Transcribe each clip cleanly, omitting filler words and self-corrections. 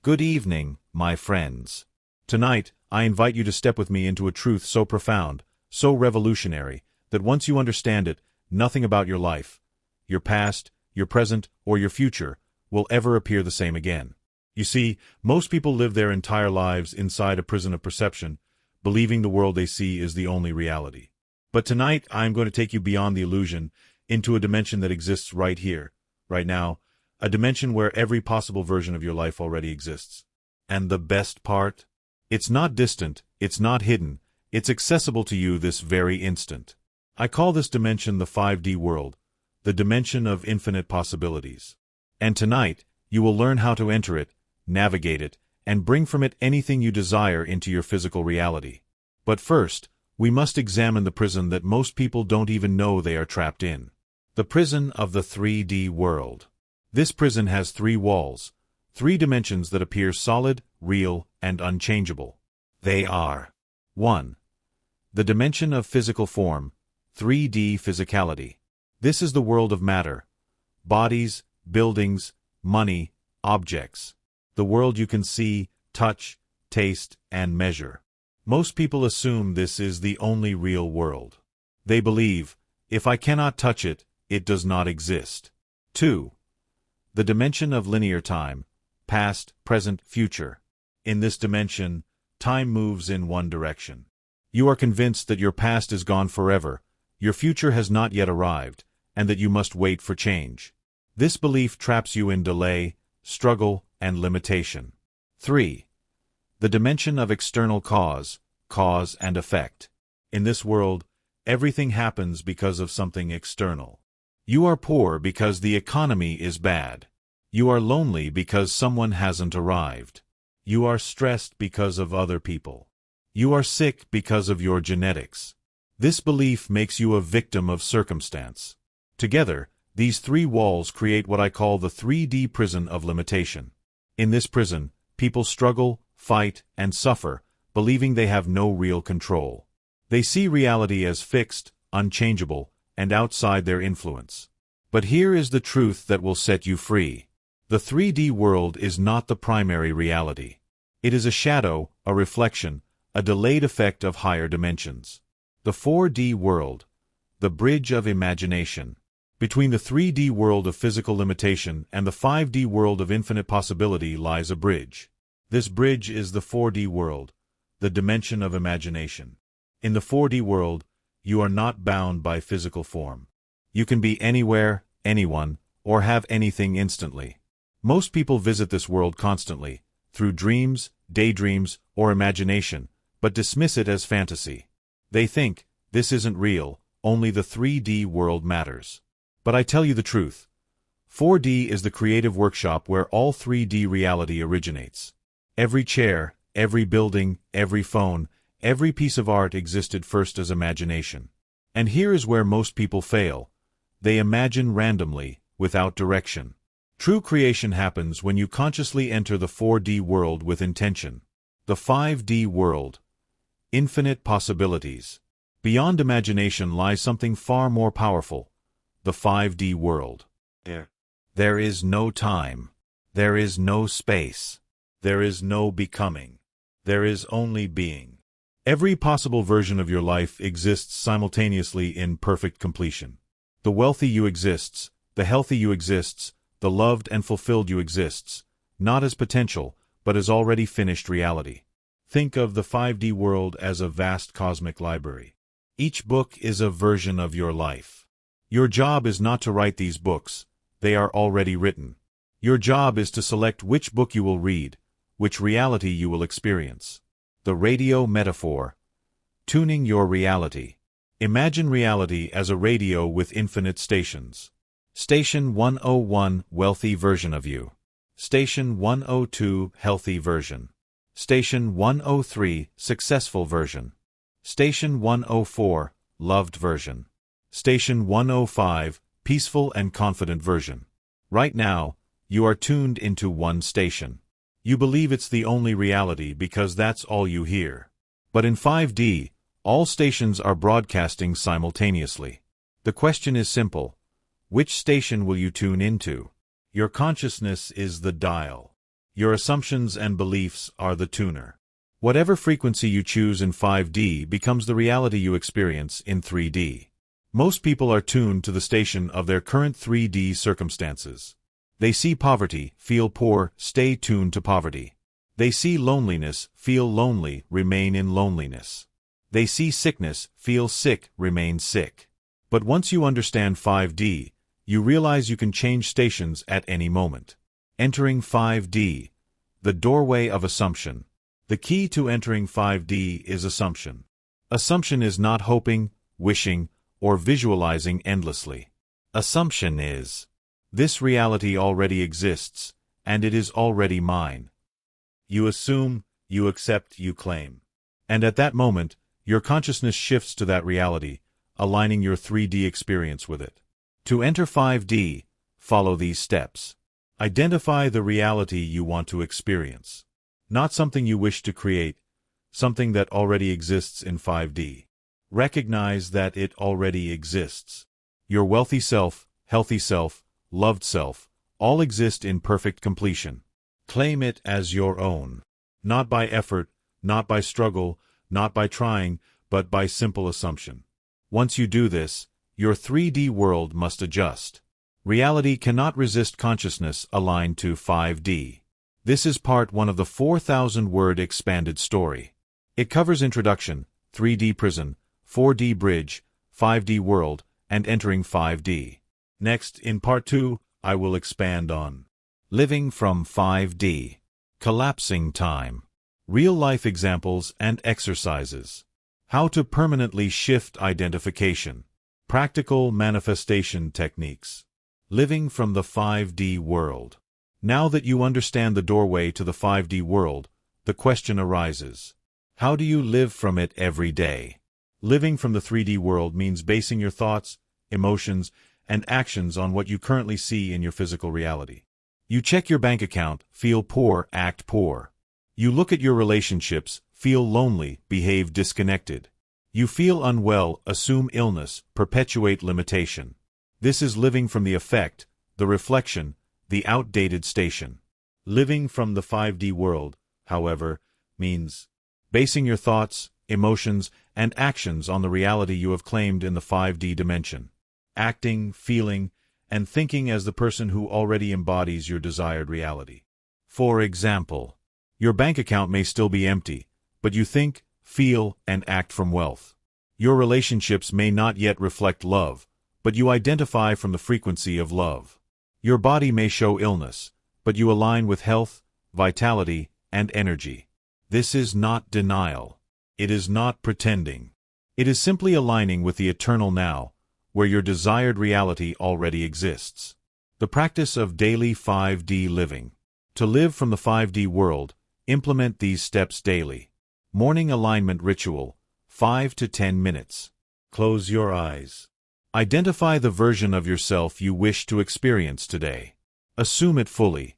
Good evening, my friends. Tonight, I invite you to step with me into a truth so profound, so revolutionary, that once you understand it, nothing about your life, your past, your present, or your future will ever appear the same again. You see, most people live their entire lives inside a prison of perception, believing the world they see is the only reality. But tonight, I am going to take you beyond the illusion into a dimension that exists right here, right now, a dimension where every possible version of your life already exists. And the best part? It's not distant, it's not hidden, it's accessible to you this very instant. I call this dimension the 5D world, the dimension of infinite possibilities. And tonight, you will learn how to enter it, navigate it, and bring from it anything you desire into your physical reality. But first, we must examine the prison that most people don't even know they are trapped in. The prison of the 3D world. This prison has 3 walls, 3 dimensions that appear solid, real, and unchangeable. They are 1. The dimension of physical form, 3D physicality. This is the world of matter, bodies, buildings, money, objects. The world you can see, touch, taste, and measure. Most people assume this is the only real world. They believe, if I cannot touch it, it does not exist. 2. The dimension of linear time, past, present, future. In this dimension, time moves in one direction. You are convinced that your past is gone forever, your future has not yet arrived, and that you must wait for change. This belief traps you in delay, struggle, and limitation. 3. The dimension of external cause and effect. In this world, everything happens because of something external. You are poor because the economy is bad. You are lonely because someone hasn't arrived. You are stressed because of other people. You are sick because of your genetics. This belief makes you a victim of circumstance. Together, these 3 walls create what I call the 3D prison of limitation. In this prison, people struggle, fight, and suffer, believing they have no real control. They see reality as fixed, unchangeable, and outside their influence. But here is the truth that will set you free. The 3D world is not the primary reality. It is a shadow, a reflection, a delayed effect of higher dimensions. The 4D world, the bridge of imagination. Between the 3D world of physical limitation and the 5D world of infinite possibility lies a bridge. This bridge is the 4D world, the dimension of imagination. In the 4D world, you are not bound by physical form. You can be anywhere, anyone, or have anything instantly. Most people visit this world constantly, through dreams, daydreams, or imagination, but dismiss it as fantasy. They think, this isn't real, only the 3D world matters. But I tell you the truth. 4D is the creative workshop where all 3D reality originates. Every chair, every building, every phone, every piece of art existed first as imagination. And here is where most people fail. They imagine randomly, without direction. True creation happens when you consciously enter the 4D world with intention. The 5D world. Infinite possibilities. Beyond imagination lies something far more powerful. The 5D world. There is no time. There is no space. There is no becoming. There is only being. Every possible version of your life exists simultaneously in perfect completion. The wealthy you exists, the healthy you exists, the loved and fulfilled you exists, not as potential, but as already finished reality. Think of the 5D world as a vast cosmic library. Each book is a version of your life. Your job is not to write these books, they are already written. Your job is to select which book you will read, which reality you will experience. The radio metaphor. Tuning your reality. Imagine reality as a radio with infinite stations. Station 101, wealthy version of you. Station 102, healthy version. Station 103, successful version. Station 104, loved version. Station 105, peaceful and confident version. Right now, you are tuned into one station. You believe it's the only reality because that's all you hear. But in 5D, all stations are broadcasting simultaneously. The question is simple. Which station will you tune into? Your consciousness is the dial. Your assumptions and beliefs are the tuner. Whatever frequency you choose in 5D becomes the reality you experience in 3D. Most people are tuned to the station of their current 3D circumstances. They see poverty, feel poor, stay tuned to poverty. They see loneliness, feel lonely, remain in loneliness. They see sickness, feel sick, remain sick. But once you understand 5D, you realize you can change stations at any moment. Entering 5D, the doorway of assumption. The key to entering 5D is assumption. Assumption is not hoping, wishing, or visualizing endlessly. Assumption is, this reality already exists, and it is already mine. You assume, you accept, you claim. And at that moment, your consciousness shifts to that reality, aligning your 3D experience with it. To enter 5D, follow these steps. Identify the reality you want to experience. Not something you wish to create, something that already exists in 5D. Recognize that it already exists. Your wealthy self, healthy self, loved self, all exist in perfect completion. Claim it as your own. Not by effort, not by struggle, not by trying, but by simple assumption. Once you do this, your 3D world must adjust. Reality cannot resist consciousness aligned to 5D. This is part 1 of the 4,000-word expanded story. It covers introduction, 3D prison, 4D bridge, 5D world, and entering 5D. Next, in part 2, I will expand on living from 5D, collapsing time, real-life examples and exercises, how to permanently shift identification, practical manifestation techniques, living from the 5D world. Now that you understand the doorway to the 5D world, the question arises, how do you live from it every day? Living from the 3D world means basing your thoughts, emotions, and actions on what you currently see in your physical reality. You check your bank account, feel poor, act poor. You look at your relationships, feel lonely, behave disconnected. You feel unwell, assume illness, perpetuate limitation. This is living from the effect, the reflection, the outdated station. Living from the 5D world, however, means basing your thoughts, emotions, and actions on the reality you have claimed in the 5D dimension. Acting, feeling, and thinking as the person who already embodies your desired reality. For example, your bank account may still be empty, but you think, feel, and act from wealth. Your relationships may not yet reflect love, but you identify from the frequency of love. Your body may show illness, but you align with health, vitality, and energy. This is not denial. It is not pretending. It is simply aligning with the eternal now, where your desired reality already exists. The practice of daily 5D living. To live from the 5D world, implement these steps daily. Morning alignment ritual, 5 to 10 minutes. Close your eyes. Identify the version of yourself you wish to experience today. Assume it fully.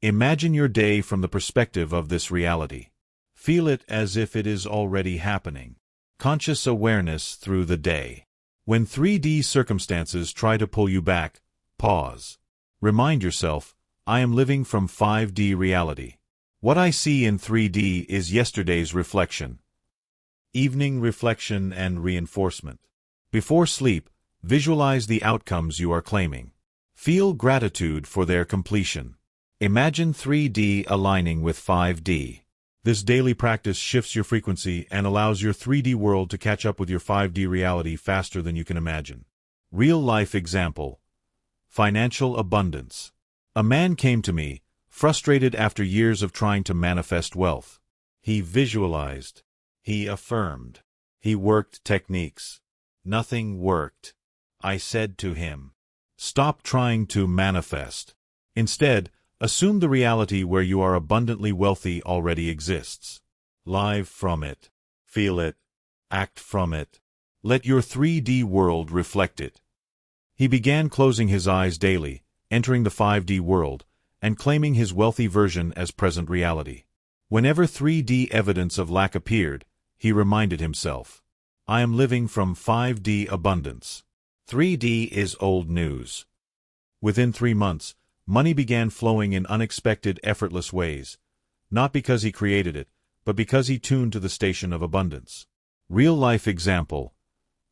Imagine your day from the perspective of this reality. Feel it as if it is already happening. Conscious awareness through the day. When 3D circumstances try to pull you back, pause. Remind yourself, I am living from 5D reality. What I see in 3D is yesterday's reflection. Evening reflection and reinforcement. Before sleep, visualize the outcomes you are claiming. Feel gratitude for their completion. Imagine 3D aligning with 5D. This daily practice shifts your frequency and allows your 3D world to catch up with your 5D reality faster than you can imagine. Real-life example. Financial abundance. A man came to me, frustrated after years of trying to manifest wealth. He visualized. He affirmed. He worked techniques. Nothing worked. I said to him, stop trying to manifest. Instead, assume the reality where you are abundantly wealthy already exists. Live from it. Feel it. Act from it. Let your 3D world reflect it. He began closing his eyes daily, entering the 5D world, and claiming his wealthy version as present reality. Whenever 3D evidence of lack appeared, he reminded himself, I am living from 5D abundance. 3D is old news. Within 3 months, Money began flowing in unexpected, effortless ways, not because he created it, but because he tuned to the station of abundance. Real-life example: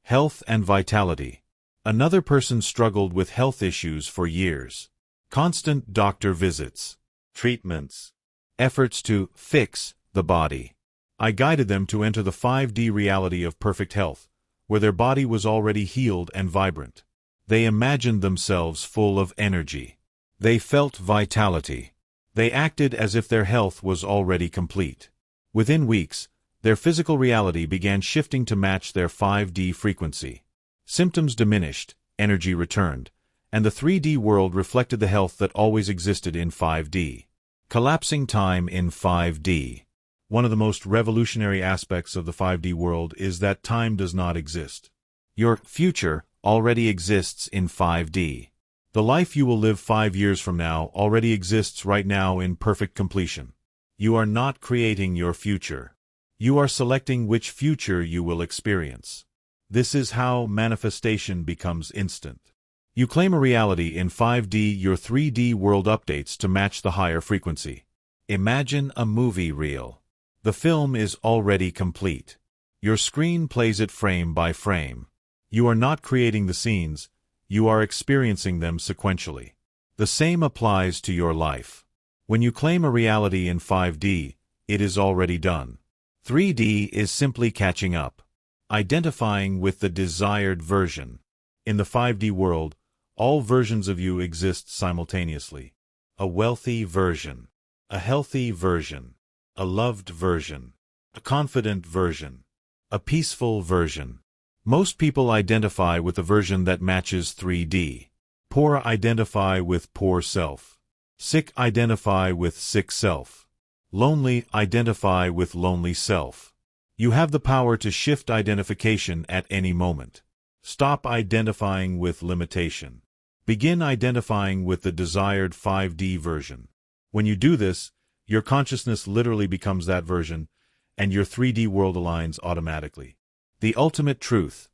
health and vitality. Another person struggled with health issues for years. Constant doctor visits, treatments, efforts to fix the body. I guided them to enter the 5D reality of perfect health, where their body was already healed and vibrant. They imagined themselves full of energy. They felt vitality. They acted as if their health was already complete. Within weeks, their physical reality began shifting to match their 5D frequency. Symptoms diminished, energy returned, and the 3D world reflected the health that always existed in 5D. Collapsing time in 5D. One of the most revolutionary aspects of the 5D world is that time does not exist. Your future already exists in 5D. The life you will live 5 years from now already exists right now in perfect completion. You are not creating your future. You are selecting which future you will experience. This is how manifestation becomes instant. You claim a reality in 5D, your 3D world updates to match the higher frequency. Imagine a movie reel. The film is already complete. Your screen plays it frame by frame. You are not creating the scenes, you are experiencing them sequentially. The same applies to your life. When you claim a reality in 5D, it is already done. 3D is simply catching up, identifying with the desired version. In the 5D world, all versions of you exist simultaneously. A wealthy version, a healthy version, a loved version, a confident version, a peaceful version. Most people identify with the version that matches 3D. Poor identify with poor self. Sick identify with sick self. Lonely identify with lonely self. You have the power to shift identification at any moment. Stop identifying with limitation. Begin identifying with the desired 5D version. When you do this, your consciousness literally becomes that version, and your 3D world aligns automatically. The ultimate truth.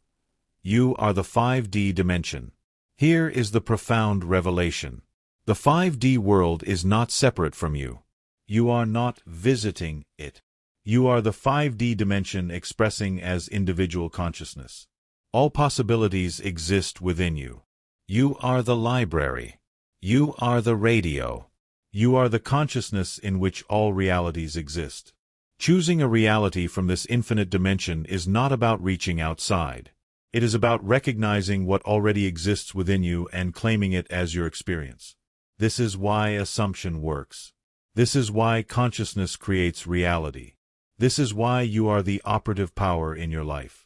You are the 5D dimension. Here is the profound revelation. The 5D world is not separate from you. You are not visiting it. You are the 5D dimension expressing as individual consciousness. All possibilities exist within you. You are the library. You are the radio. You are the consciousness in which all realities exist. Choosing a reality from this infinite dimension is not about reaching outside. It is about recognizing what already exists within you and claiming it as your experience. This is why assumption works. This is why consciousness creates reality. This is why you are the operative power in your life.